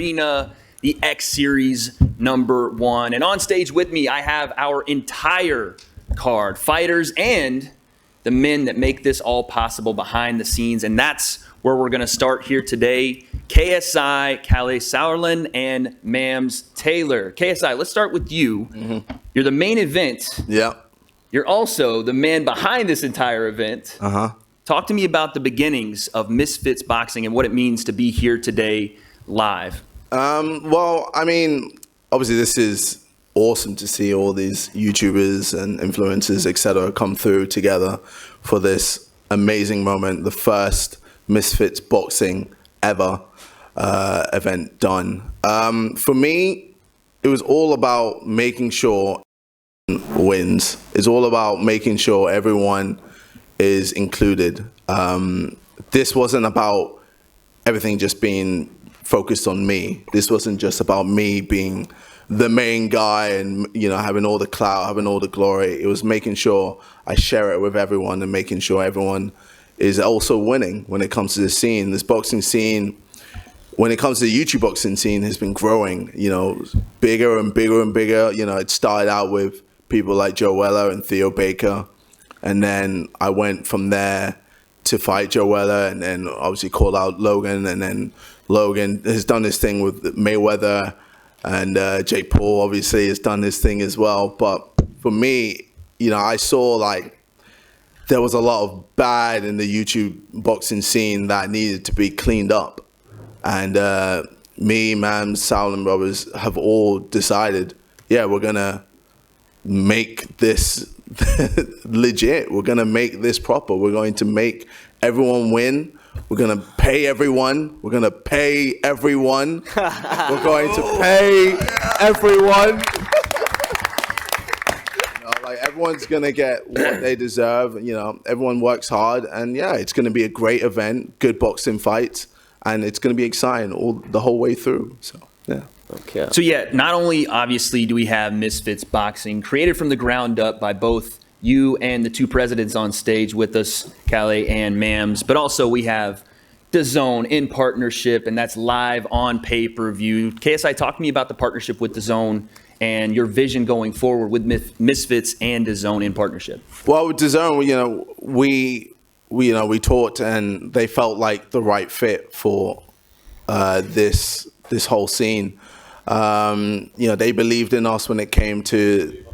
Arena, the X Series #1. And on stage with me, I have our entire card, fighters and the men that make this all possible behind the scenes. And that's where we're going to start here today. KSI, Kalle Sauerland, and Mams Taylor. KSI, let's start with you. Mm-hmm. You're the main event. Yeah. You're also the man behind this entire event. Uh-huh. Talk to me about the beginnings of Misfits Boxing and what it means to be here today live. Well, I mean, obviously this is awesome to see all these YouTubers and influencers, etc., come through together for this amazing moment, the first Misfits Boxing ever event done. For me, it was all about making sure wins. It's all about making sure everyone is included. This wasn't about everything just being focused on me. This wasn't just about me being the main guy and, you know, having all the clout, having all the glory. It was making sure I share it with everyone and making sure everyone is also winning when it comes to this scene. This boxing scene, when it comes to the YouTube boxing scene, has been growing, you know, bigger and bigger and bigger. You know, it started out with people like Joe Weller and Theo Baker. And then I went from there to fight Joe Weller and then obviously call out Logan. And then Logan has done his thing with Mayweather, and Jake Paul obviously has done his thing as well. But for me, you know, I saw like there was a lot of bad in the YouTube boxing scene that needed to be cleaned up. And me, Mams, Sauerland brothers have all decided, yeah, we're going to make this legit. We're going to make this proper. We're going to make everyone win. We're going to pay everyone. We're going to pay everyone. We're going to pay everyone. You know, like everyone's going to get what they deserve. You know, everyone works hard. And yeah, it's going to be a great event, good boxing fights. And it's going to be exciting the whole way through. So, yeah. Okay. So, yeah, not only obviously do we have Misfits Boxing, created from the ground up by both you and the two presidents on stage with us, Kalle and Mams, but also we have DAZN in partnership, and that's live on pay-per-view. KSI, talk to me about the partnership with DAZN and your vision going forward with Misfits and DAZN in partnership. Well, with DAZN, you know, we talked, and they felt like the right fit for this whole scene. You know, they believed in us when it came to.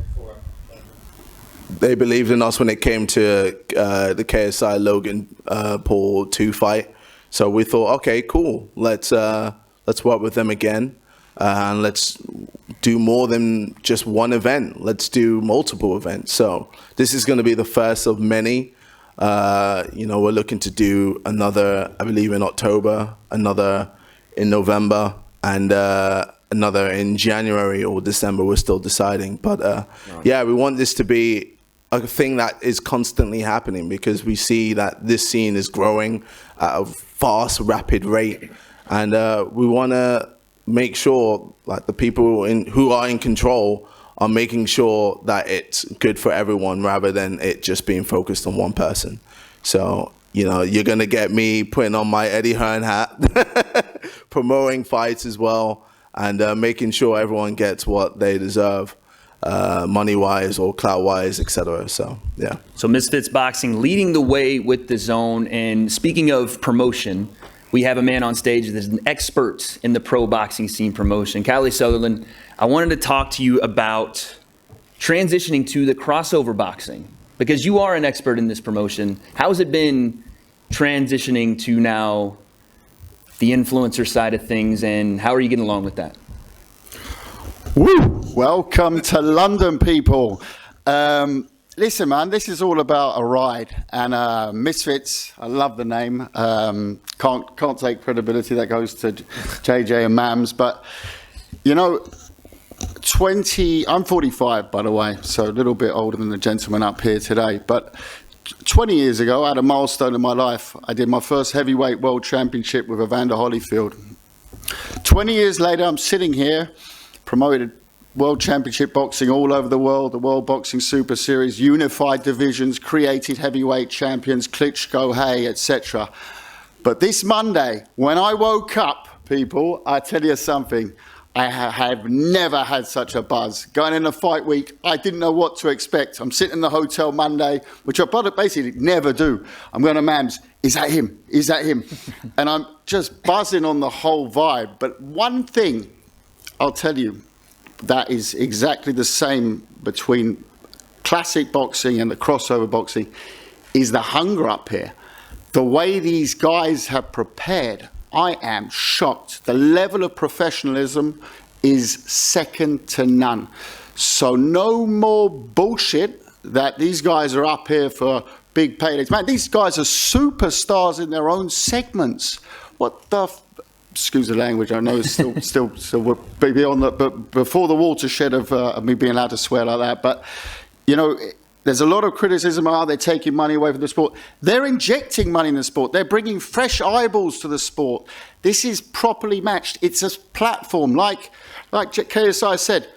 They believed in us when it came to the KSI Logan Paul 2 fight. So we thought, okay, cool. Let's work with them again, and let's do more than just one event. Let's do multiple events. So this is going to be the first of many. You know, we're looking to do another, I believe, in October, another in November, and another in January or December. We're still deciding. But yeah, we want this to be a thing that is constantly happening because we see that this scene is growing at a fast, rapid rate. And we want to make sure like the people who are in control are making sure that it's good for everyone rather than it just being focused on one person. So, you know, you're going to get me putting on my Eddie Hearn hat, promoting fights as well, and making sure everyone gets what they deserve, money-wise or clout-wise, etc. So, yeah. So Misfits Boxing leading the way with DAZN. And speaking of promotion, we have a man on stage that is an expert in the pro boxing scene promotion. Kalle Sauerland, I wanted to talk to you about transitioning to the crossover boxing because you are an expert in this promotion. How has it been transitioning to now the influencer side of things, and how are you getting along with that? Woo! Welcome to London, people. Listen, man, this is all about a ride, and Misfits. I love the name. Can't take credibility. That goes to JJ and Mams, but you know, I'm 45, by the way, so a little bit older than the gentleman up here today. But 20 years ago, I had a milestone in my life. I did my first heavyweight world championship with Evander Holyfield. 20 years later, I'm sitting here, promoted world championship boxing all over the world, the World Boxing Super Series, unified divisions, created heavyweight champions, Klitschko, Hay, etc. But this Monday, when I woke up, people, I tell you something. I have never had such a buzz. Going in a fight week, I didn't know what to expect. I'm sitting in the hotel Monday, which I basically never do. I'm going to Mams, is that him? Is that him? And I'm just buzzing on the whole vibe. But one thing I'll tell you that is exactly the same between classic boxing and the crossover boxing is the hunger up here. The way these guys have prepared, I am shocked. The level of professionalism is second to none. So no more bullshit that these guys are up here for big paydays. Man, these guys are superstars in their own segments. What the excuse the language, I know it's still we're beyond the, but before the watershed of me being allowed to swear like that. But, you know, there's a lot of criticism of how they're taking money away from the sport. They're injecting money in the sport. They're bringing fresh eyeballs to the sport. This is properly matched. It's a platform, like KSI said,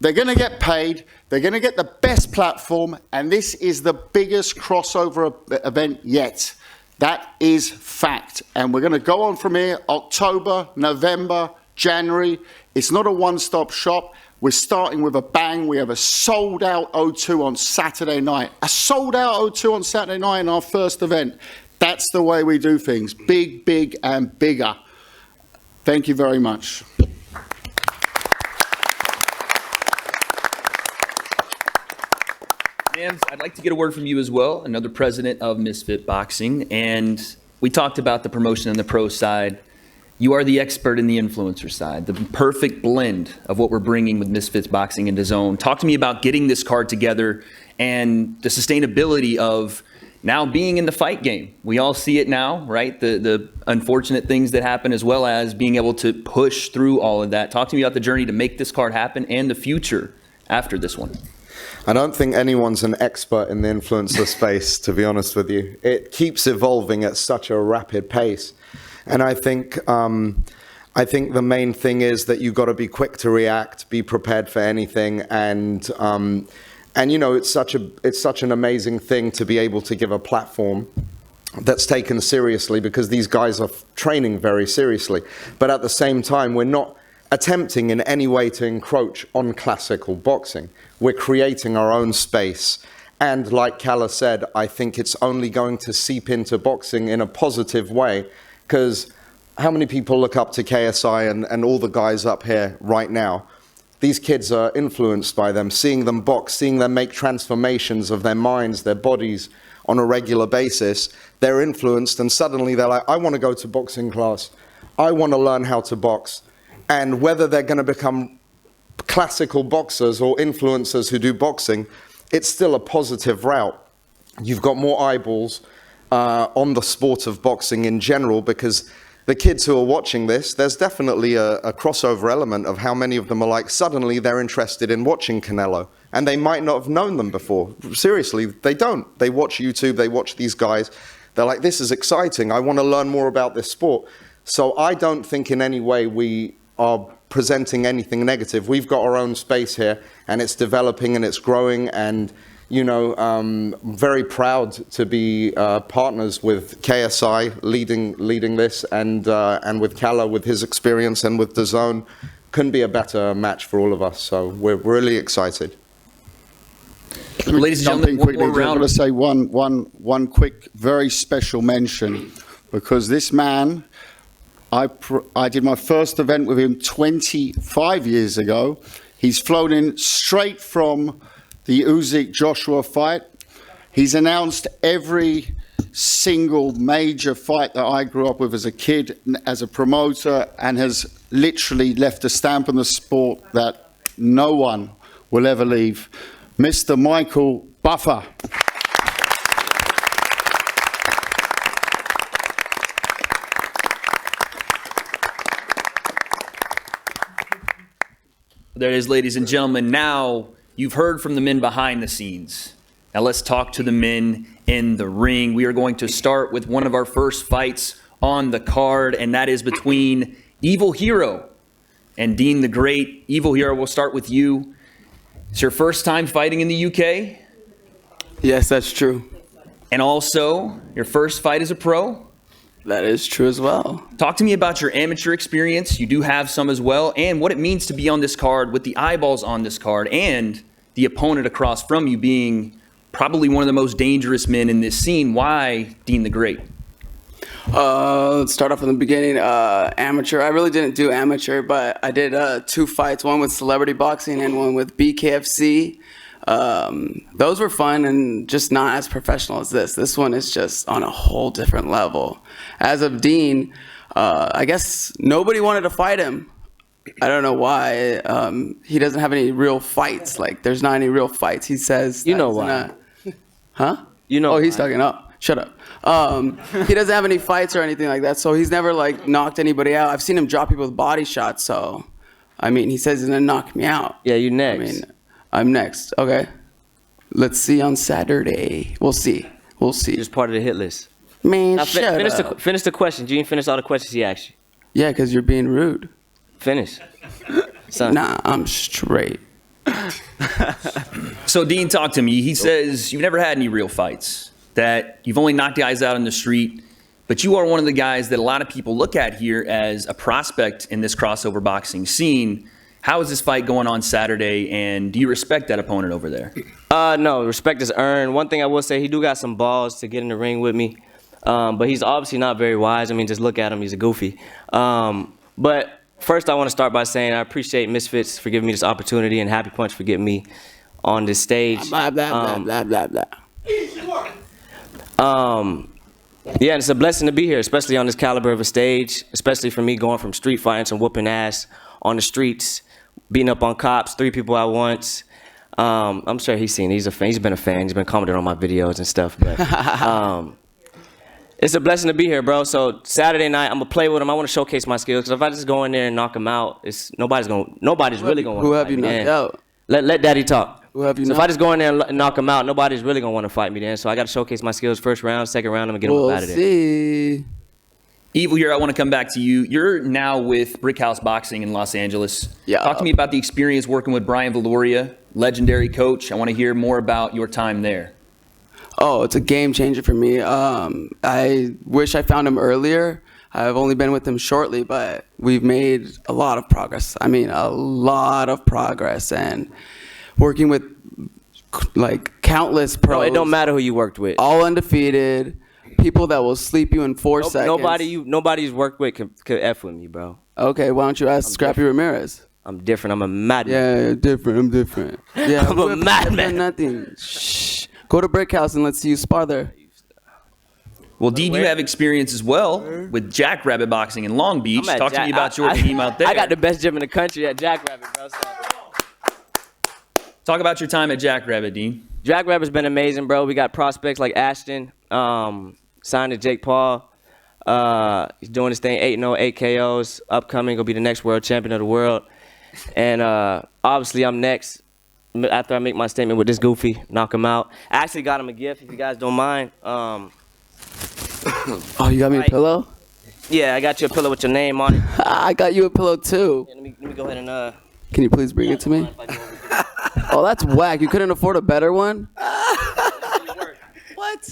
they're going to get paid. They're going to get the best platform. And this is the biggest crossover event yet. That is fact. And we're going to go on from here, October, November, January. It's not a one-stop shop. We're starting with a bang. We have a sold-out O2 on Saturday night. A sold-out O2 on Saturday night in our first event. That's the way we do things. Big, big, and bigger. Thank you very much. Mams, I'd like to get a word from you as well, another president of Misfit Boxing. And we talked about the promotion on the pro side. You are the expert in the influencer side, the perfect blend of what we're bringing with Misfits Boxing and DAZN. Talk to me about getting this card together and the sustainability of now being in the fight game. We all see it now, right? The unfortunate things that happen, as well as being able to push through all of that. Talk to me about the journey to make this card happen and the future after this one. I don't think anyone's an expert in the influencer space, to be honest with you. It keeps evolving at such a rapid pace. And I think the main thing is that you've got to be quick to react, be prepared for anything, and you know, it's such an amazing thing to be able to give a platform that's taken seriously, because these guys are training very seriously. But at the same time, we're not attempting in any way to encroach on classical boxing. We're creating our own space. And like Kala said, I think it's only going to seep into boxing in a positive way. Because how many people look up to KSI and all the guys up here right now? These kids are influenced by them, seeing them box, seeing them make transformations of their minds, their bodies on a regular basis. They're influenced, and suddenly they're like, I want to go to boxing class. I want to learn how to box. And whether they're going to become classical boxers or influencers who do boxing, it's still a positive route. You've got more eyeballs on the sport of boxing in general, because the kids who are watching this, there's definitely a crossover element of how many of them are like, suddenly they're interested in watching Canelo, and they might not have known them before. Seriously, they don't. They watch YouTube, they watch these guys. They're like, this is exciting. I want to learn more about this sport. So I don't think in any way we are presenting anything negative. We've got our own space here, and it's developing and it's growing, and you know, very proud to be partners with KSI leading this, and with Kala with his experience, and with DAZN. Couldn't be a better match for all of us. So we're really excited. Ladies and gentlemen, one more round. I want to say one quick, very special mention, because this man, I did my first event with him 25 years ago. He's flown in straight from the Usyk-Joshua fight. He's announced every single major fight that I grew up with as a kid, as a promoter, and has literally left a stamp on the sport that no one will ever leave. Mr. Michael Buffer. There it is, ladies and gentlemen. Now, you've heard from the men behind the scenes. Now let's talk to the men in the ring. We are going to start with one of our first fights on the card, and that is between EvilHero and Deen the Great. EvilHero, we'll start with you. It's your first time fighting in the UK? Yes, that's true. And also, your first fight as a pro? That is true as well. Talk to me about your amateur experience. You do have some as well, and what it means to be on this card with the eyeballs on this card and the opponent across from you being probably one of the most dangerous men in this scene. Why Deen the Great? Let's start off from the beginning. Amateur. I really didn't do amateur, but I did 2 fights, one with celebrity boxing and one with BKFC. Those were fun and just not as professional as this. This one is just on a whole different level. As of Deen, I guess nobody wanted to fight him. I don't know why. He doesn't have any real fights. Like, there's not any real fights. He says, You know why. Huh? You know Oh, he's why. talking up. Shut up. He doesn't have any fights or anything like that, so he's never like knocked anybody out. I've seen him drop people with body shots, so I mean, he says he's gonna knock me out. Yeah, you I next. mean, I'm next. Okay. Let's see on Saturday. We'll see. We'll see. Just part of the hit list. Man, Now, shut up. finish the questions. You didn't finish all the questions he asked you. Yeah, because you're being rude. Finish. Son. Nah, I'm straight. So Deen, talk to me. He says you've never had any real fights, that you've only knocked guys out in the street, but you are one of the guys that a lot of people look at here as a prospect in this crossover boxing scene. How is this fight going on Saturday, and do you respect that opponent over there? No, respect is earned. One thing I will say, he do got some balls to get in the ring with me, but he's obviously not very wise. I mean, just look at him. He's a goofy. But first, I want to start by saying I appreciate Misfits for giving me this opportunity and Happy Punch for getting me on this stage. Blah, blah, blah, blah, blah, blah. Yeah, and it's a blessing to be here, especially on this caliber of a stage, especially for me going from street fighting to whooping ass on the streets, beating up on cops, 3 people at once. I'm sure he's seen it. He's a fan. He's been a fan. He's been commenting on my videos and stuff. But it's a blessing to be here, bro. So Saturday night, I'm gonna play with him. I want to showcase my skills, because if I just go in there and knock him out, nobody's really gonna. Who have you knocked out? Let Daddy talk. Who have you So if knocked I just go in there and knock him out, nobody's really gonna want to fight me then. So I got to showcase my skills first round, second round, I'm gonna get him We'll out of there. see. EvilHero, I want to come back to you. You're now with Brick House Boxing in Los Angeles. Yeah. Talk to me about the experience working with Brian Valoria, legendary coach. I want to hear more about your time there. Oh, it's a game changer for me. I wish I found him earlier. I've only been with him shortly, but we've made a lot of progress. I mean, a lot of progress. And working with like countless pros. Bro, it don't matter who you worked with. All undefeated. People that will sleep you in 4 seconds. Nobody's worked with could F with me, bro. Okay, why don't you ask Scrappy Ramirez? I'm different. I'm a madman. Yeah, different. I'm different. Yeah, I'm a madman. Nothing. Shh. Go to Brick House and let's see you spar there. Well, Dee, you have experience as well with Jackrabbit Boxing in Long Beach. I'm at Talk to me about your team out there. I got the best gym in the country at Jackrabbit, bro. So. Talk about your time at Jackrabbit, Deen. Jackrabbit's been amazing, bro. We got prospects like Ashton, signed to Jake Paul. He's doing his thing, 8-0, 8 KOs. Upcoming, gonna be the next world champion of the world. And obviously, I'm next. After I make my statement with this goofy, knock him out. I actually got him a gift, if you guys don't mind. Oh, you got me a pillow? Yeah, I got you a pillow with your name on it. I got you a pillow too. Yeah, let me go ahead and Can you please bring it to me? Oh, that's whack. You couldn't afford a better one? What?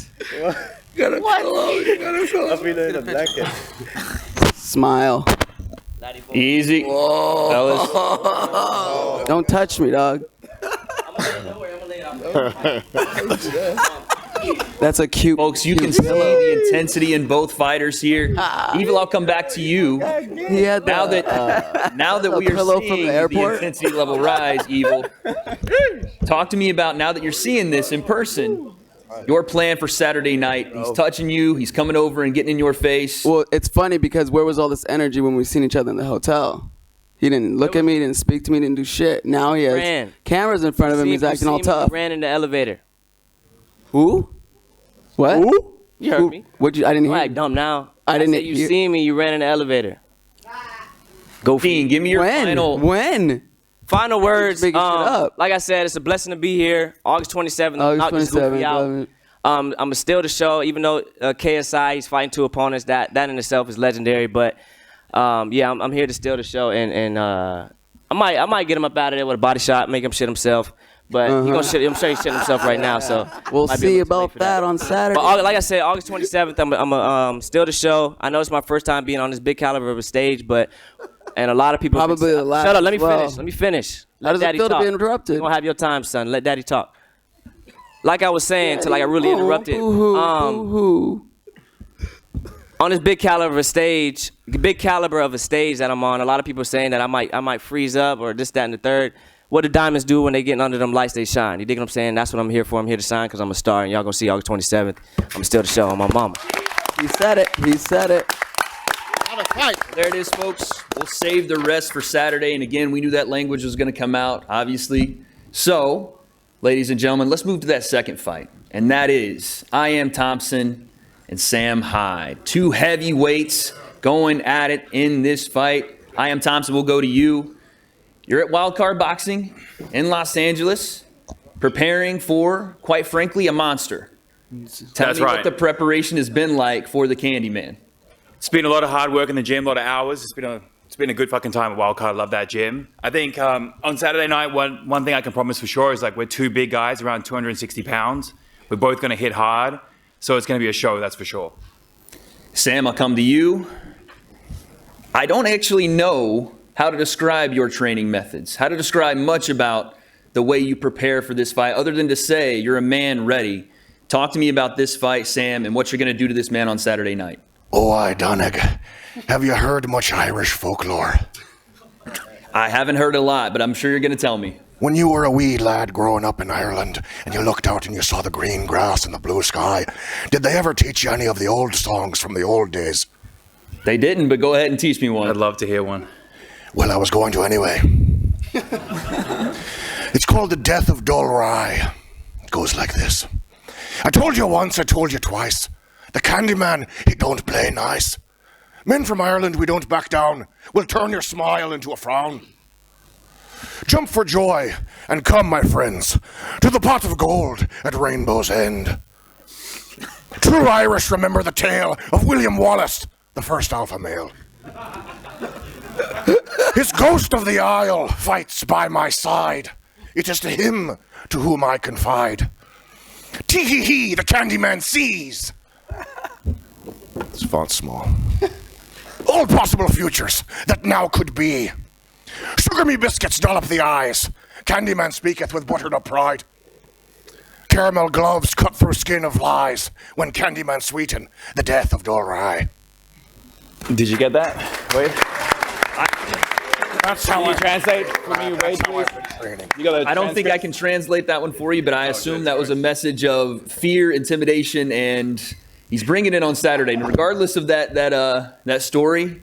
Smile. Easy. Fellas. Don't touch me, dog. That's a cute. Folks, you can see the intensity in both fighters here. Evil, I'll come back to you. He had the, Now that we are pillow from seeing the the airport? intensity level rise, Evil, talk to me about now that you're seeing this in person, your plan for Saturday night. He's touching you. He's coming over and getting in your face. Well, it's funny because where was all this energy when we seen each other in the hotel? He didn't look at me, didn't speak to me, didn't do shit. Now he has Ran. cameras in front of him. He's acting all tough. Ran in the elevator. Who? What? You heard me. What'd you? I didn't hear. Don't act dumb now. I didn't said you hear- seen me, you ran in the elevator. Go for Dean, it. give me your When? final. When? Final words. making shit up. Like I said, it's a blessing to be here. August 27th. August knock this goofy 27th, out. love it. I'm gonna steal the show, even though KSI he's fighting 2 opponents. That in itself is legendary. But yeah, I'm here to steal the show, and I might get him up out of there with a body shot, make him shit himself. But he gonna shit, I'm sure he's shitting himself right now. So We'll might be a see little too late about for that on Saturday. But like I said, August 27th, I'm still the show. I know it's my first time being on this big caliber of a stage, and a lot of people Probably the last shut up. Let me as well. finish. Let me finish. How does it Daddy feel to talk. be interrupted? You don't have your time, son. Let Daddy talk. Like I was saying, till I got really interrupted. Boo-hoo. On this big caliber of a stage that I'm on, a lot of people are saying that I might freeze up or this, that, and the third. What do diamonds do when they getting under them lights? They shine. You dig what I'm saying? That's what I'm here for. I'm here to shine because I'm a star, and y'all gonna see August 27th. I'm still the show on my mama. He said it. He said it. There it is, folks. We'll save the rest for Saturday. And again, we knew that language was going to come out, obviously. So, ladies and gentlemen, let's move to that second fight. And that is Am Thompson and Sam Hyde. Two heavyweights going at it in this fight. Am Thompson, we'll go to you. You're at Wildcard Boxing in Los Angeles, preparing for, quite frankly, a monster. Tell me what the preparation has been like for the Candyman. It's been a lot of hard work in the gym, a lot of hours. It's been a good fucking time at Wildcard. I love that gym. I think on Saturday night, one thing I can promise for sure is like we're two big guys, around 260 pounds. We're both going to hit hard, so it's going to be a show, that's for sure. Sam, I'll come to you. I don't actually know how to describe your training methods, how to describe much about the way you prepare for this fight, other than to say you're a man ready. Talk to me about this fight, Sam, and what you're going to do to this man on Saturday night. Oh, aye, Donnig. Have you heard much Irish folklore? I haven't heard a lot, but I'm sure you're going to tell me. When you were a wee lad growing up in Ireland and you looked out and you saw the green grass and the blue sky, did they ever teach you any of the old songs from the old days? They didn't, but go ahead and teach me one. I'd love to hear one. Well, I was going to anyway. It's called The Death of Dol Rye. It goes like this. I told you once, I told you twice. The Candyman, he don't play nice. Men from Ireland, we don't back down. We'll turn your smile into a frown. Jump for joy, and come, my friends, to the pot of gold at Rainbow's End. True Irish remember the tale of William Wallace, the first alpha male. His ghost of the Isle fights by my side. It is to him to whom I confide. Tee-hee-hee, the Candyman sees. It's font small. All possible futures that now could be. Sugar me biscuits dollop the eyes. Candyman speaketh with butternut pride. Caramel gloves cut through skin of lies. When Candyman sweeten the death of Dol Rye. Did you get that? Wait. That's how Can you translate for me, Wade, please? I don't think I can translate that one for you, but I assume that was a message of fear, intimidation, and he's bringing it on Saturday. And regardless of that story,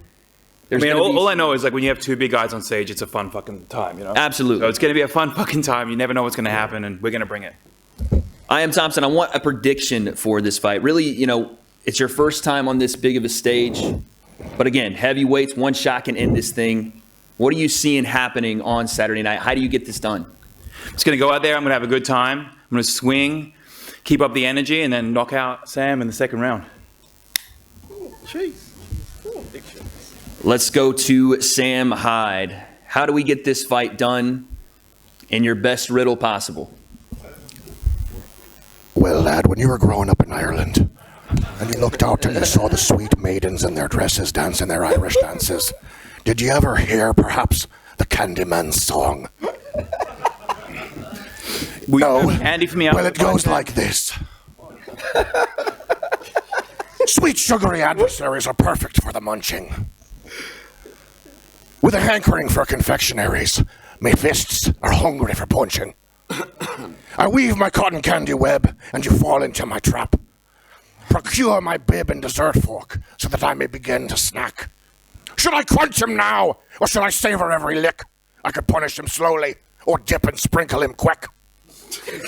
I mean, all I know is like when you have two big guys on stage, it's a fun fucking time, you know? Absolutely. So it's going to be a fun fucking time. You never know what's going to happen, and we're going to bring it. Am Thompson, I want a prediction for this fight. Really, it's your first time on this big of a stage. But again, heavyweights, one shot can end this thing. What are you seeing happening on Saturday night? How do you get this done? I'm just going to go out there. I'm going to have a good time. I'm going to swing, keep up the energy, and then knock out Sam in the second round. Let's go to Sam Hyde. How do we get this fight done in your best riddle possible? Well, lad, when you were growing up in Ireland, and you looked out and you saw the sweet maidens in their dresses dancing their Irish dances, did you ever hear, perhaps, the Candyman's song? No. Andy, for me out. Well, it goes like this. Sweet sugary adversaries are perfect for the munching. With a hankering for confectionaries, my fists are hungry for punching. I weave my cotton candy web, and you fall into my trap. Procure my bib and dessert fork, so that I may begin to snack. Should I crunch him now, or should I savor every lick? I could punish him slowly, or dip and sprinkle him quick.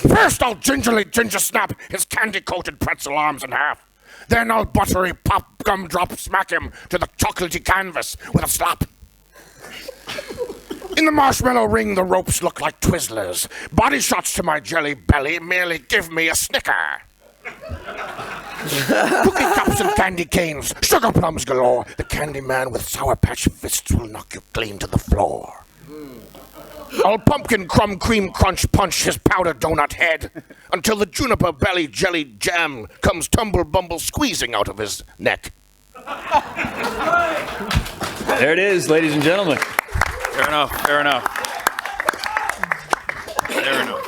First I'll gingerly ginger snap his candy-coated pretzel arms in half. Then I'll buttery pop gumdrop smack him to the chocolatey canvas with a slap. In the marshmallow ring, the ropes look like Twizzlers. Body shots to my jelly belly merely give me a snicker. Cookie cups and candy canes, sugar plums galore. The candy man with sour patch fists will knock you clean to the floor. I'll pumpkin crumb cream crunch punch his powder donut head until the juniper belly jelly jam comes tumble bumble squeezing out of his neck. There it is, ladies and gentlemen. Fair enough. Fair enough. Fair enough.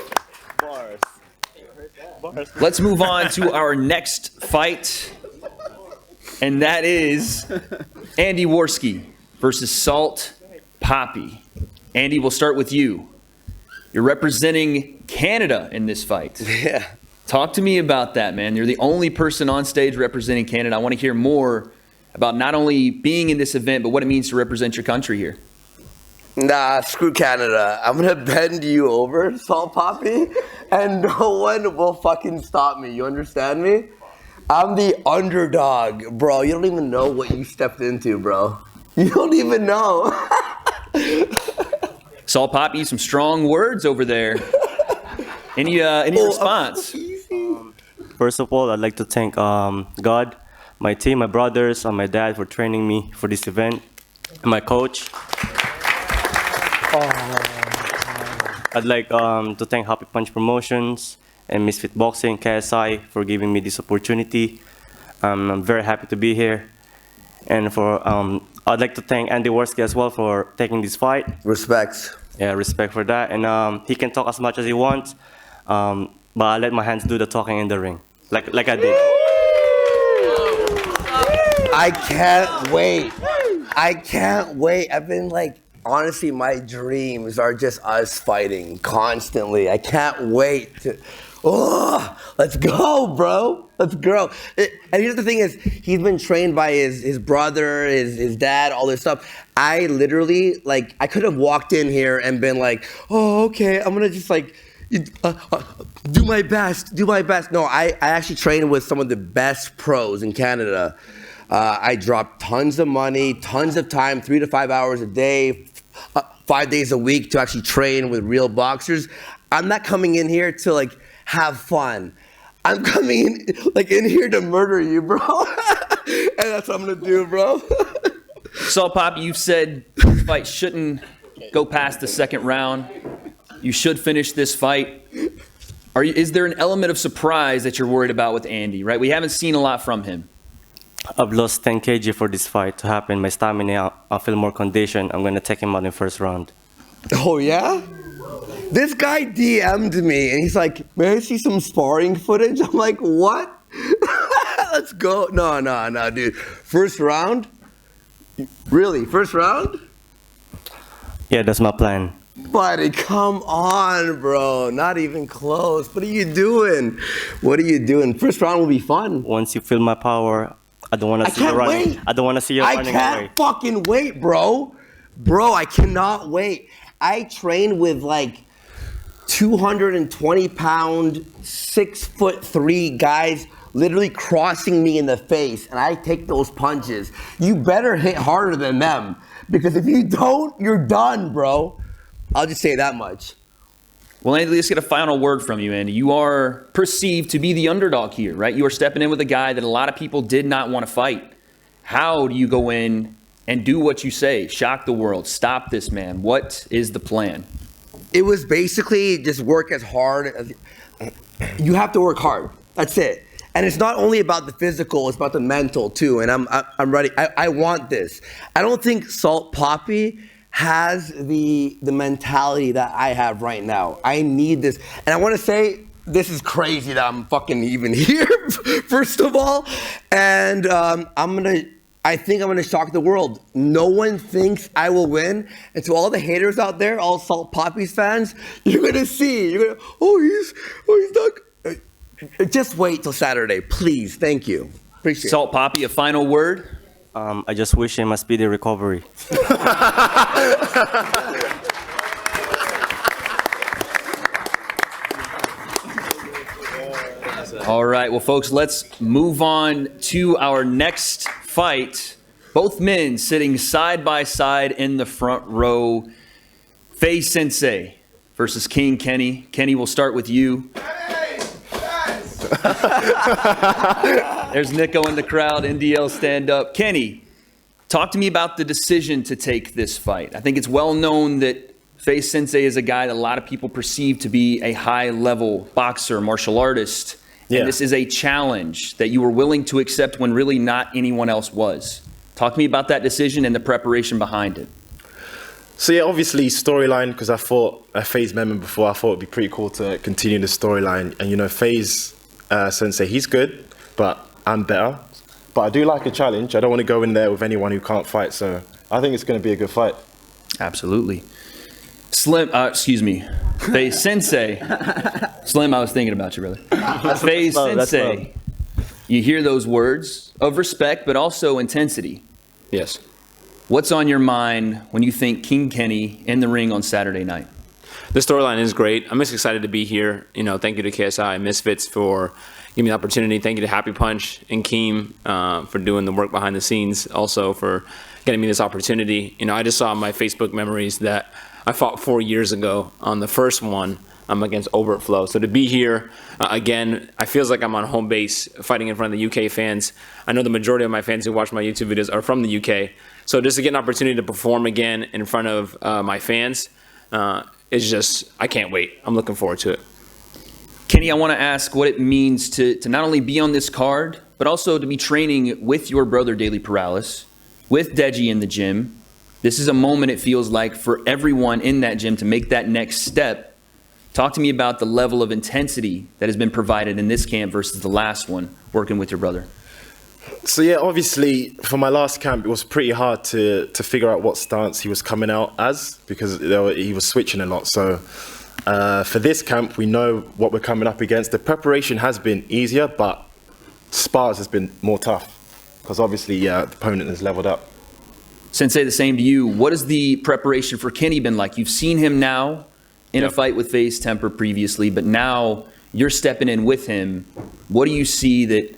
Let's move on to our next fight, and that is Andy Warski versus Salt Papi. Andy, we'll start with you. You're representing Canada in this fight. Yeah. Talk to me about that, man. You're the only person on stage representing Canada. I want to hear more about not only being in this event, but what it means to represent your country here. Nah, screw Canada. I'm gonna bend you over, Salt Papi, and no one will fucking stop me. You understand me? I'm the underdog, bro. You don't even know what you stepped into, bro. You don't even know. Salt Papi, some strong words over there. Any response? First of all, I'd like to thank God, my team, my brothers, and my dad for training me for this event, and my coach. I'd like to thank Happy Punch Promotions and Misfit Boxing, KSI, for giving me this opportunity. I'm very happy to be here. And I'd like to thank Andy Warski as well for taking this fight. Respect. Yeah, respect for that. And he can talk as much as he wants, but I let my hands do the talking in the ring, like I did. I can't wait. I can't wait. I've been like, honestly, my dreams are just us fighting constantly. I can't wait to, let's go, bro. Let's go. And here's the thing is, he's been trained by his brother, his dad, all this stuff. I literally, like, I could have walked in here and been like, oh, okay, I'm gonna just like, do my best. No, I actually trained with some of the best pros in Canada. I dropped tons of money, tons of time, 3 to 5 hours a day, 5 days a week to actually train with real boxers. I'm not coming in here to like have fun. I'm coming in here to murder you, bro. And that's what I'm gonna do, bro. Salt Papi, you've said this fight shouldn't go past the second round. You should finish this fight. Is there an element of surprise that you're worried about with Andy, right? We haven't seen a lot from him. I've lost 10 kg for this fight to happen. My stamina, I feel more conditioned. I'm gonna take him out in first round. Oh yeah? This guy DM'd me and he's like, may I see some sparring footage? I'm like, what? Let's go. No, dude. First round? Really? First round? Yeah, that's my plan. Buddy, come on, bro. Not even close. What are you doing? First round will be fun. Once you feel my power, I don't want to see you running. Wait. I don't want to see you running away. I can't fucking wait, bro. Bro, I cannot wait. I train with like 220-pound, 6'3" guys literally crossing me in the face, and I take those punches. You better hit harder than them, because if you don't, you're done, bro. I'll just say that much. Well, Andy, let's get a final word from you, Andy. You are perceived to be the underdog here, right? You are stepping in with a guy that a lot of people did not want to fight. How do you go in and do what you say? Shock the world. Stop this man. What is the plan? It was basically just work as hard as you have to work hard. That's it. And it's not only about the physical, it's about the mental too. And I'm ready. I want this. I don't think Salt Papi has the mentality that I have right now. I need this. And I want to say, this is crazy that I'm fucking even here, first of all. And I think I'm gonna shock the world. No one thinks I will win. And to all the haters out there, all Salt Papi's fans, you're gonna see. You're gonna, he's not. Just wait till Saturday, please. Thank you. Appreciate it. Salt Papi, a final word? I just wish him a speedy recovery. All right, well, folks, let's move on to our next fight. Both men sitting side by side in the front row. Faze Sensei versus King Kenny. Kenny, we'll start with you. There's Nico in the crowd, NDL stand up. Kenny, talk to me about the decision to take this fight. I think it's well known that Faze Sensei is a guy that a lot of people perceive to be a high-level boxer, martial artist. Yeah. And this is a challenge that you were willing to accept when really not anyone else was. Talk to me about that decision and the preparation behind it. So yeah, obviously storyline, because I fought a Faze member before. I thought it'd be pretty cool to continue the storyline. And you know, Faze Sensei, he's good, but I'm better. But I do like a challenge. I don't want to go in there with anyone who can't fight. So I think it's going to be a good fight. Absolutely. Faze Sensei. Slim, I was thinking about you, brother. Faze Sensei. You hear those words of respect, but also intensity. Yes. What's on your mind when you think King Kenny in the ring on Saturday night? The storyline is great. I'm just excited to be here. You know, thank you to KSI and Misfits for giving me the opportunity. Thank you to Happy Punch and Keem for doing the work behind the scenes. Also for getting me this opportunity. You know, I just saw in my Facebook memories that I fought 4 years ago on the first one against Overflow. So to be here again, I feels like I'm on home base fighting in front of the UK fans. I know the majority of my fans who watch my YouTube videos are from the UK. So just to get an opportunity to perform again in front of my fans is just, I can't wait. I'm looking forward to it. Kenny, I want to ask what it means to not only be on this card, but also to be training with your brother Daily Perales, with Deji in the gym. This is a moment, it feels like, for everyone in that gym to make that next step. Talk to me about the level of intensity that has been provided in this camp versus the last one, working with your brother. So yeah, obviously for my last camp, it was pretty hard to figure out what stance he was coming out as, because he was switching a lot. So for this camp, we know what we're coming up against. The preparation has been easier, but spars has been more tough, because obviously the opponent has leveled up. Sensei, the same to you. What has the preparation for Kenny been like? You've seen him now in a fight with Faze Temper previously, but now you're stepping in with him. What do you see that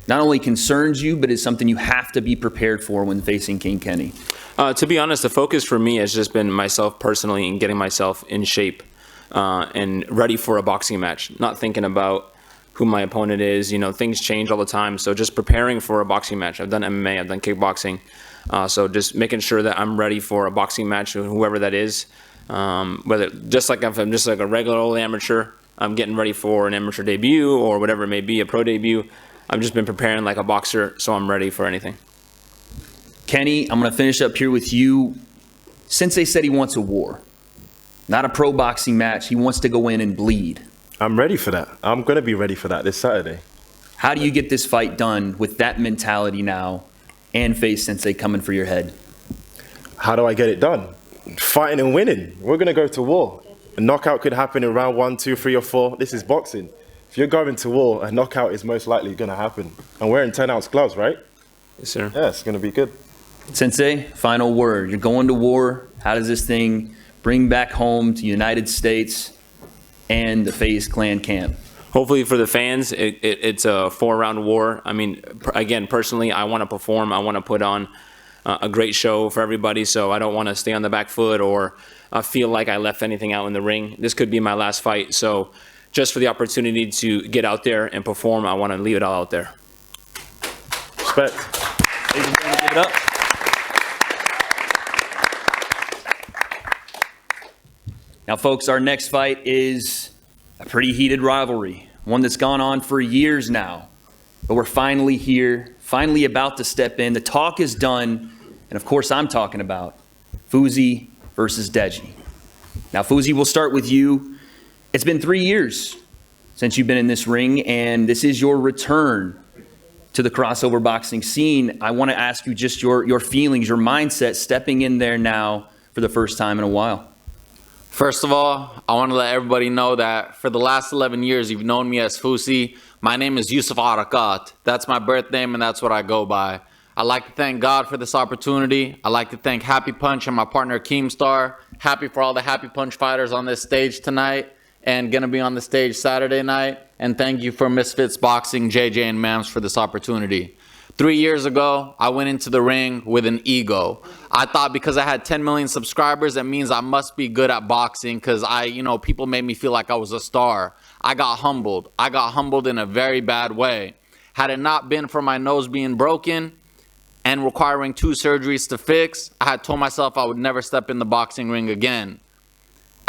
not only concerns you, but is something you have to be prepared for when facing King Kenny? To be honest, the focus for me has just been myself personally and getting myself in shape and ready for a boxing match. Not thinking about who my opponent is. You know, things change all the time. So just preparing for a boxing match. I've done MMA, I've done kickboxing. So just making sure that I'm ready for a boxing match, whoever that is. Whether just like if I'm just like a regular old amateur, I'm getting ready for an amateur debut or whatever it may be, a pro debut. I've just been preparing like a boxer, so I'm ready for anything. Kenny, I'm going to finish up here with you. Sensei said he wants a war, not a pro boxing match. He wants to go in and bleed. I'm ready for that. I'm going to be ready for that this Saturday. How do you get this fight done with that mentality now and Faze Sensei coming for your head? How do I get it done? Fighting and winning. We're going to go to war. A knockout could happen in round 1, 2, 3, or 4. This is boxing. If you're going to war, a knockout is most likely going to happen. And wearing 10-ounce gloves, right? Yes, sir. Yeah, it's going to be good. Sensei, final word. You're going to war. How does this thing bring back home to the United States and the Faze clan camp? Hopefully for the fans, it's a 4-round war. I mean, again, personally, I want to perform. I want to put on a great show for everybody, so I don't want to stay on the back foot or feel like I left anything out in the ring. This could be my last fight, so just for the opportunity to get out there and perform, I want to leave it all out there. Respect. Ladies and gentlemen, give it up. Now, folks, our next fight is a pretty heated rivalry, one that's gone on for years now. But we're finally here, finally about to step in. The talk is done, and of course I'm talking about Fousey versus Deji. Now, Fousey, we'll start with you. It's been 3 years since you've been in this ring, and this is your return to the crossover boxing scene. I want to ask you just your feelings, your mindset stepping in there now for the first time in a while. First of all, I want to let everybody know that for the last 11 years, you've known me as Fousey. My name is Yusuf Arakat. That's my birth name, and that's what I go by. I'd like to thank God for this opportunity. I'd like to thank Happy Punch and my partner, Keemstar. Happy for all the Happy Punch fighters on this stage tonight and going to be on the stage Saturday night. And thank you for Misfits Boxing, JJ and Mams for this opportunity. 3 years ago, I went into the ring with an ego. I thought because I had 10 million subscribers, that means I must be good at boxing because people made me feel like I was a star. I got humbled. I got humbled in a very bad way. Had it not been for my nose being broken and requiring 2 surgeries to fix, I had told myself I would never step in the boxing ring again.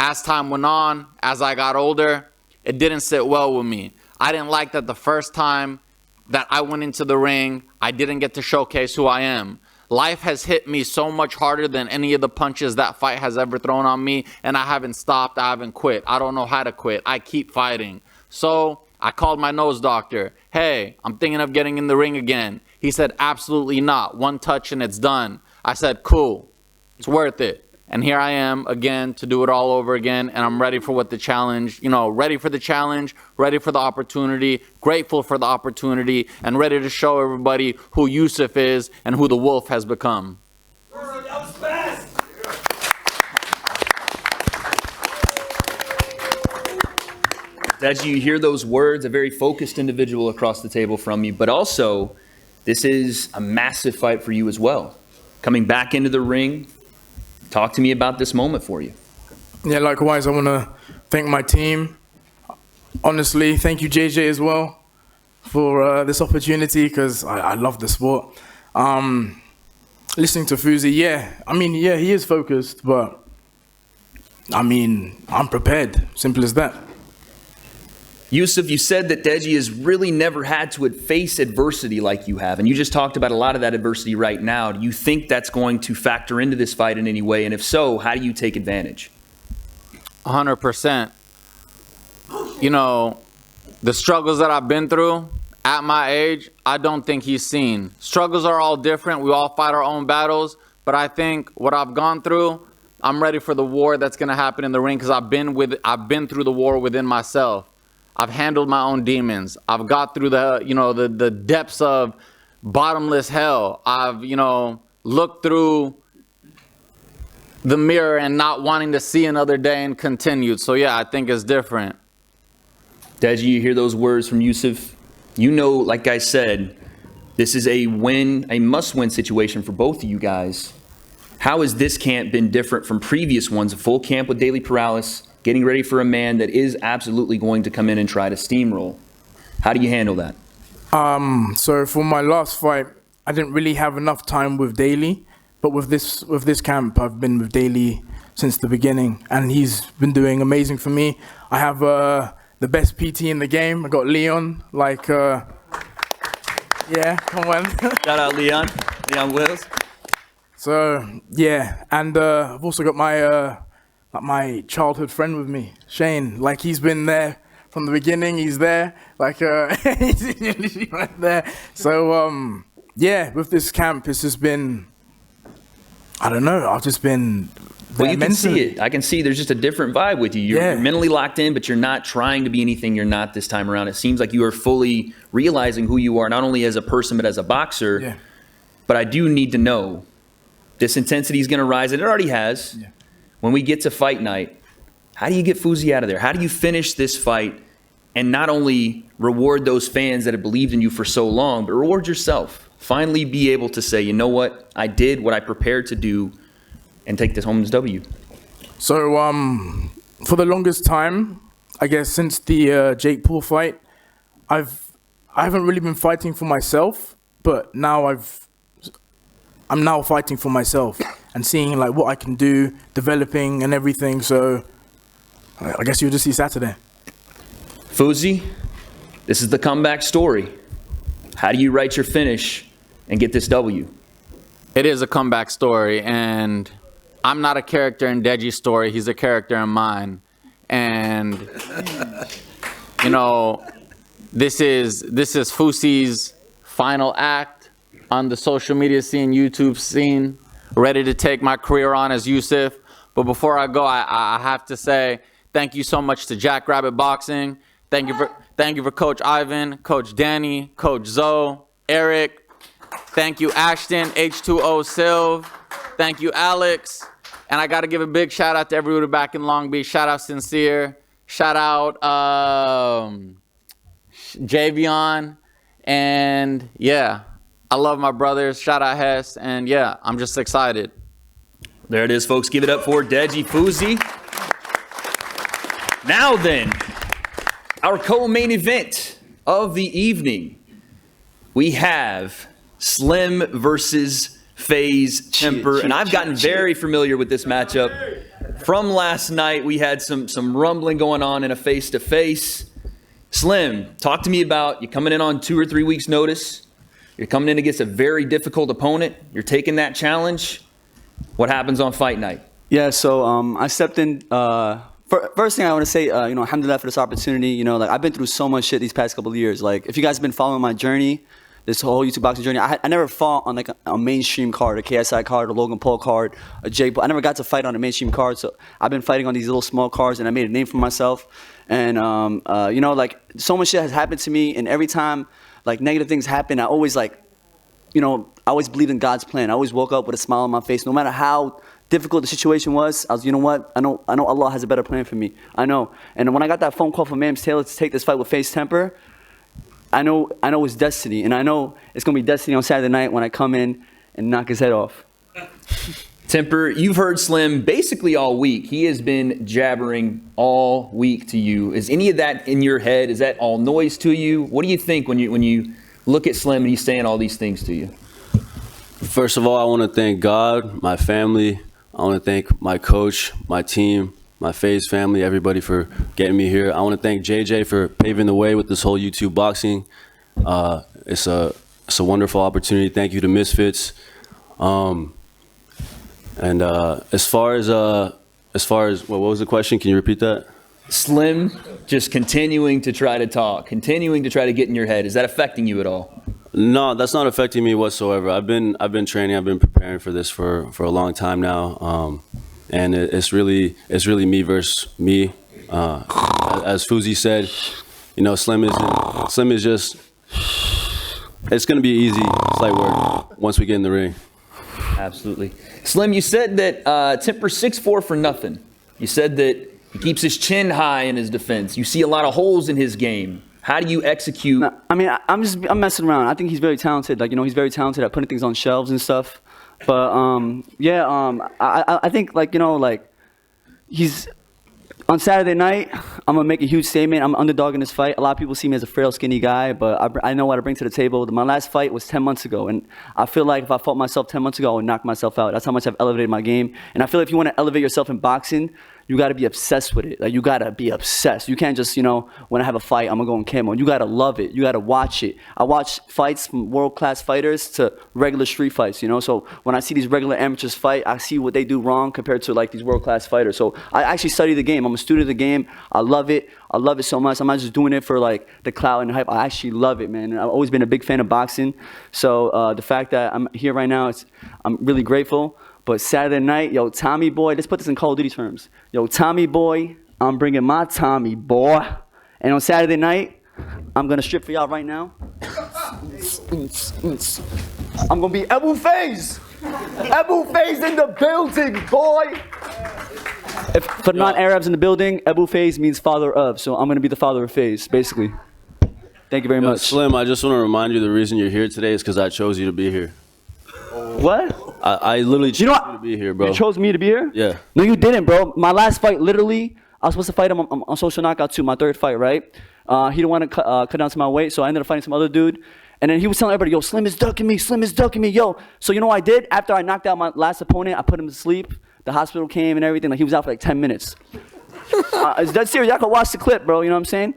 As time went on, as I got older, it didn't sit well with me. I didn't like that the first time that I went into the ring, I didn't get to showcase who I am. Life has hit me so much harder than any of the punches that fight has ever thrown on me, and I haven't stopped, I haven't quit. I don't know how to quit. I keep fighting. So I called my nose doctor. Hey, I'm thinking of getting in the ring again. He said, absolutely not. One touch and it's done. I said, cool. It's worth it. And here I am again to do it all over again. And I'm ready for what the challenge, ready for the challenge, ready for the opportunity, grateful for the opportunity, and ready to show everybody who Yusuf is and who the Wolf has become. As you hear those words, a very focused individual across the table from you, but also this is a massive fight for you as well. Coming back into the ring, talk to me about this moment for you. Yeah, likewise, I want to thank my team. Honestly, thank you, JJ, as well, for this opportunity, because I love the sport. Listening to Fousey, he is focused, but I'm prepared. Simple as that. Yusuf, you said that Deji has really never had to face adversity like you have, and you just talked about a lot of that adversity right now. Do you think that's going to factor into this fight in any way? And if so, how do you take advantage? 100%. The struggles that I've been through at my age, I don't think he's seen. Struggles are all different. We all fight our own battles. But I think what I've gone through, I'm ready for the war that's going to happen in the ring, because I've been through the war within myself. I've handled my own demons. I've got through the depths of bottomless hell. I've, looked through the mirror and not wanting to see another day and continued. So yeah, I think it's different. Deji, you hear those words from Yusuf? Like I said, this is a must-win situation for both of you guys. How has this camp been different from previous ones? A full camp with daily paralysis, getting ready for a man that is absolutely going to come in and try to steamroll. How do you handle that? So for my last fight, I didn't really have enough time with Daly, but with this camp, I've been with Daly since the beginning, and he's been doing amazing for me. I have the best PT in the game. I got Leon, yeah, come on. Shout out Leon Wills. So yeah, and I've also got my childhood friend with me, Shane. He's been there from the beginning. He's there, he's right there. So yeah, with this camp, it's just been, I don't know. I've just been. Well, you can see it. I can see there's just a different vibe with you. You're mentally locked in, but you're not trying to be anything you're not this time around. It seems like you are fully realizing who you are, not only as a person, but as a boxer. Yeah. But I do need to know, this intensity is going to rise, and it already has. Yeah. When we get to fight night, how do you get Fousey out of there? How do you finish this fight and not only reward those fans that have believed in you for so long, but reward yourself? Finally be able to say, you know what? I did what I prepared to do, and take this home as W. So for the longest time, I guess since the Jake Paul fight, I haven't really been fighting for myself, but now I'm now fighting for myself and seeing what I can do, developing and everything. So I guess you'll just see Saturday. Fousey, this is the comeback story. How do you write your finish and get this W? It is a comeback story, and I'm not a character in Deji's story. He's a character in mine. And, this is Fousey's final act on the social media scene, YouTube scene, ready to take my career on as Yusuf. But before I go, I have to say thank you so much to Jackrabbit Boxing. Thank you for Coach Ivan, Coach Danny, Coach Zoe, Eric. Thank you, Ashton, H2O Silv. Thank you, Alex. And I got to give a big shout out to everybody back in Long Beach. Shout out Sincere. Shout out Javion. And yeah, I love my brothers. Shout out Hess. And yeah, I'm just excited. There it is, folks. Give it up for Deji Fousey. Now then, our co-main event of the evening. We have Slim versus Faze Temper, and I've gotten very familiar with this matchup. from last night. We had some rumbling going on in a face-to-face. Slim, talk to me about you coming in on 2 or 3 weeks' notice. You're coming in against a very difficult opponent. You're taking that challenge. What happens on fight night? Yeah, so I stepped in. First thing I want to say, alhamdulillah for this opportunity. Like I've been through so much shit these past couple of years. Like if you guys have been following my journey, this whole YouTube boxing journey, I never fought on like a mainstream card, a KSI card, a Logan Paul card, a Jake Paul. I never got to fight on a mainstream card. So I've been fighting on these little small cards, and I made a name for myself. And like so much shit has happened to me, and every time like negative things happen, I always I always believed in God's plan. I always woke up with a smile on my face, no matter how difficult the situation was. I was, you know what? I know Allah has a better plan for me. I know. And when I got that phone call from Mams Taylor to take this fight with Faze Temper, I know it's destiny, and I know it's gonna be destiny on Saturday night when I come in and knock his head off. Temper, you've heard Slim basically all week. He has been jabbering all week to you. Is any of that in your head? Is that all noise to you? What do you think when you look at Slim and he's saying all these things to you? First of all, I want to thank God, my family. I want to thank my coach, my team, my Faze family, everybody for getting me here. I want to thank JJ for paving the way with this whole YouTube boxing. It's a wonderful opportunity. Thank you to Misfits. And as far as what was the question? Can you repeat that? Slim just continuing to try to talk, continuing to try to get in your head. Is that affecting you at all? No, that's not affecting me whatsoever. I've been training. I've been preparing for this for a long time now, and it's really me versus me. As Fousey said, Slim is just. It's gonna be easy, slight work once we get in the ring. Absolutely, Slim. You said that Temper's 6'4" for nothing. You said that he keeps his chin high in his defense. You see a lot of holes in his game. How do you execute? No, I mean, I'm messing around. I think he's very talented. Like, he's very talented at putting things on shelves and stuff. But I think he's on Saturday night. I'm gonna make a huge statement. I'm an underdog in this fight. A lot of people see me as a frail, skinny guy, but I know what I bring to the table. My last fight was 10 months ago, and I feel like if I fought myself 10 months ago, I would knock myself out. That's how much I've elevated my game. And I feel like if you want to elevate yourself in boxing, you got to be obsessed with it. Like, you got to be obsessed. You can't just, when I have a fight, I'm going to go on camo. You got to love it. You got to watch it. I watch fights from world-class fighters to regular street fights, So when I see these regular amateurs fight, I see what they do wrong compared to, these world-class fighters. So I actually study the game. I'm a student of the game. I love it. I love it so much. I'm not just doing it for, the clout and hype. I actually love it, man. And I've always been a big fan of boxing. So the fact that I'm here right now, I'm really grateful. But Saturday night, yo, Tommy boy, let's put this in Call of Duty terms. Yo, Tommy boy, I'm bringing my Tommy boy. And on Saturday night, I'm going to strip for y'all right now. I'm going to be Faze. Faze in the building, boy. For non-Arabs in the building, Faze means father of. So I'm going to be the father of Faze, basically. Thank you very much. Slim, I just want to remind you the reason you're here today is because I chose you to be here. What? I literally chose you to be here, bro. You chose me to be here? Yeah. No, you didn't, bro. My last fight, literally, I was supposed to fight him on Social Knockout 2, my third fight, right? He didn't want to cut down to my weight, so I ended up fighting some other dude. And then he was telling everybody, yo, Slim is ducking me, yo. So you know what I did? After I knocked out my last opponent, I put him to sleep. The hospital came and everything. He was out for 10 minutes. It's dead serious. Y'all can watch the clip, bro. You know what I'm saying?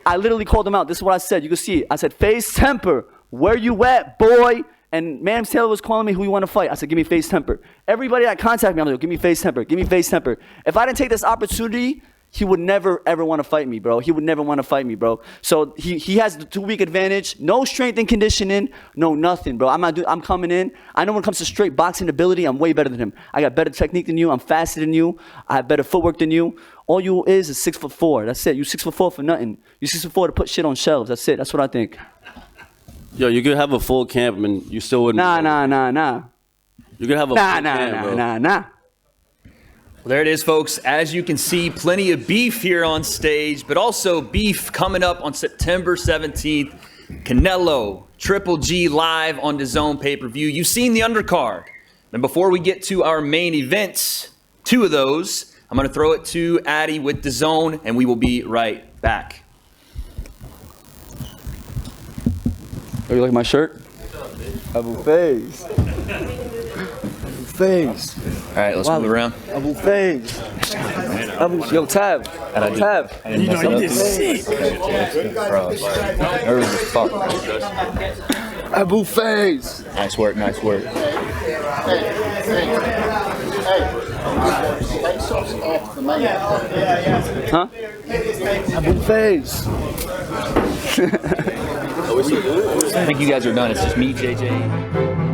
I literally called him out. This is what I said. You can see it. I said, Faze Temper, where you at, boy? And Mams Taylor was calling me who you want to fight. I said, give me Faze Temper. Everybody that contacted me, I'm like, give me Faze Temper. Give me Faze Temper. If I didn't take this opportunity, he would never, ever want to fight me, bro. He would never want to fight me, bro. So he has the 2-week advantage. No strength and conditioning. No nothing, bro. I'm coming in. I know when it comes to straight boxing ability, I'm way better than him. I got better technique than you. I'm faster than you. I have better footwork than you. All you is 6'4". That's it. You 6'4" for nothing. You 6'4" to put shit on shelves. That's it. That's what I think. Yo, you could have a full camp and you still wouldn't. Nah. You could have a full camp, bro. Nah. Well, there it is, folks. As you can see, plenty of beef here on stage, but also beef coming up on September 17th. Canelo, Triple G live on DAZN pay-per-view. You've seen the undercard. And before we get to our main events, 2 of those, I'm going to throw it to Addy with DAZN, and we will be right back. Oh, you like my shirt? Faze. right, let's move around. Abu Faze. Yo, Tab. Tab. You know, you did sick. Bro, nervous as fuck. Abu Faze. Nice work, nice work. Huh? Abu Faze. I think you guys are done. It's just me, JJ.